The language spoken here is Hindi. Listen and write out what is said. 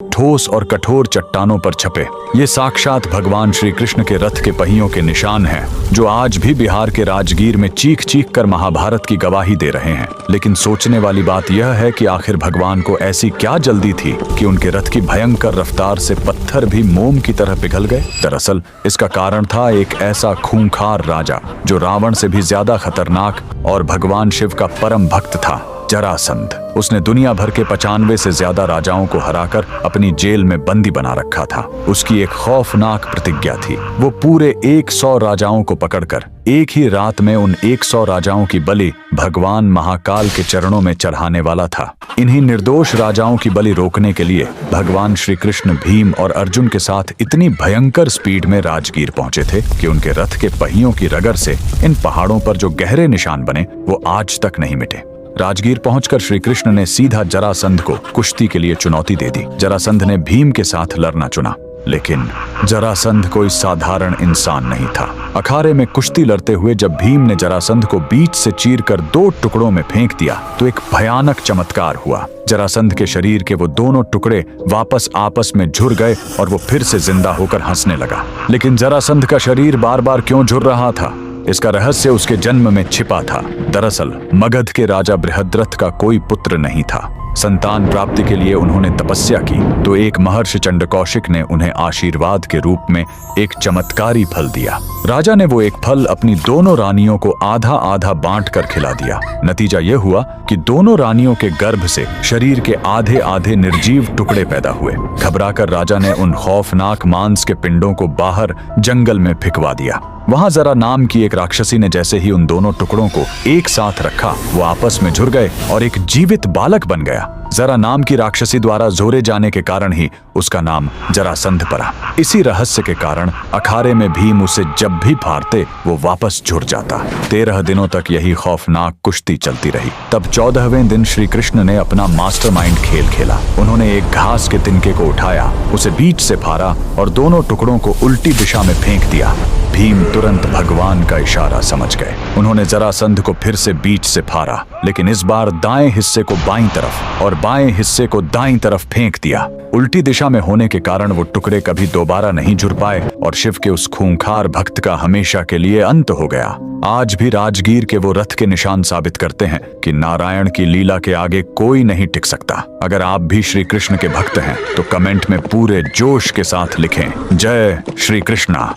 ठोस और कठोर चट्टानों पर छपे। ये साक्षात भगवान श्री कृष्ण के रथ के पहियों के निशान हैं, जो आज भी बिहार के राजगीर में चीख चीख कर महाभारत की गवाही दे रहे हैं। लेकिन सोचने वाली बात यह है कि आखिर भगवान को ऐसी क्या जल्दी थी कि उनके रथ की भयंकर रफ्तार से पत्थर भी मोम की तरह पिघल गए। दरअसल इसका कारण था एक ऐसा खूंखार राजा जो रावण से भी ज्यादा खतरनाक और भगवान शिव का परम भक्त था, जरासंध। उसने दुनिया भर के 95 से ज्यादा राजाओं को हराकर अपनी जेल में बंदी बना रखा था। उसकी एक खौफनाक प्रतिज्ञा थी। वो पूरे 100 राजाओं को पकड़कर एक ही रात में उन 100 राजाओं की बलि भगवान महाकाल के चरणों में चढ़ाने वाला था। इन्हीं निर्दोष राजाओं की बलि रोकने के लिए भगवान श्री कृष्ण भीम और अर्जुन के साथ इतनी भयंकर स्पीड में राजगीर पहुंचे थे कि उनके रथ के पहियों की रगड़ से इन पहाड़ों पर जो गहरे निशान बने वो आज तक नहीं मिटे। राजगीर पहुंचकर श्री कृष्ण ने सीधा जरासंध को कुश्ती के लिए चुनौती दे दी। जरासंध ने भीम के साथ लड़ना चुना, लेकिन जरासंध कोई साधारण इंसान नहीं था। अखाड़े में कुश्ती लड़ते हुए जब भीम ने जरासंध को बीच से चीरकर 2 टुकड़ों में फेंक दिया तो एक भयानक चमत्कार हुआ। जरासंध के शरीर के वो दोनों टुकड़े वापस आपस में झुर गए और वो फिर से जिंदा होकर हंसने लगा। लेकिन जरासंध का शरीर बार बार क्यों झुर रहा था, इसका रहस्य उसके जन्म में छिपा था। दरअसल मगध के राजा बृहद्रथ का कोई पुत्र नहीं था। संतान प्राप्ति के लिए उन्होंने तपस्या की तो एक महर्षि चंडकौशिक ने उन्हें आशीर्वाद के रूप में एक चमत्कारी फल दिया। राजा ने वो एक फल अपनी दोनों रानियों को आधा आधा बांट कर खिला दिया। नतीजा यह हुआ कि दोनों रानियों के गर्भ से शरीर के आधे आधे निर्जीव टुकड़े पैदा हुए। घबराकर राजा ने उन खौफनाक मांस के पिंडों को बाहर जंगल में फेंकवा दिया। वहां जरा नाम की एक राक्षसी ने जैसे ही उन दोनों टुकड़ों को एक साथ रखा, वो आपस में जुड़ गए और एक जीवित बालक बन गया। जरा नाम की राक्षसी द्वारा जोरे जाने के कारण ही उसका नाम जरासंध पड़ा। इसी रहस्य के कारण अखाड़े में भीम उसे जब भी फाड़ते वो वापस जुड़ जाता। 13 दिनों तक यही खौफनाक कुश्ती चलती रही। तब 14वें दिन श्री कृष्ण ने अपना मास्टरमाइंड खेल खेला। उन्होंने एक घास के तिनके को उठाया, उसे बीच से फाड़ा और दोनों टुकड़ों को उल्टी दिशा में फेंक दिया। भीम तुरंत भगवान का इशारा समझ गए। उन्होंने जरासंध को फिर से बीच से फाड़ा, लेकिन इस बार दाएं हिस्से को बाईं तरफ और बाएं हिस्से को दाईं तरफ फेंक दिया। उल्टी दिशा में होने के कारण वो टुकड़े कभी दोबारा नहीं जुड़ पाए और शिव के उस खूंखार भक्त का हमेशा के लिए अंत हो गया। आज भी राजगीर के वो रथ के निशान साबित करते हैं कि नारायण की लीला के आगे कोई नहीं टिक सकता। अगर आप भी श्री कृष्ण के भक्त हैं तो कमेंट में पूरे जोश के साथ लिखें, जय श्री कृष्णा।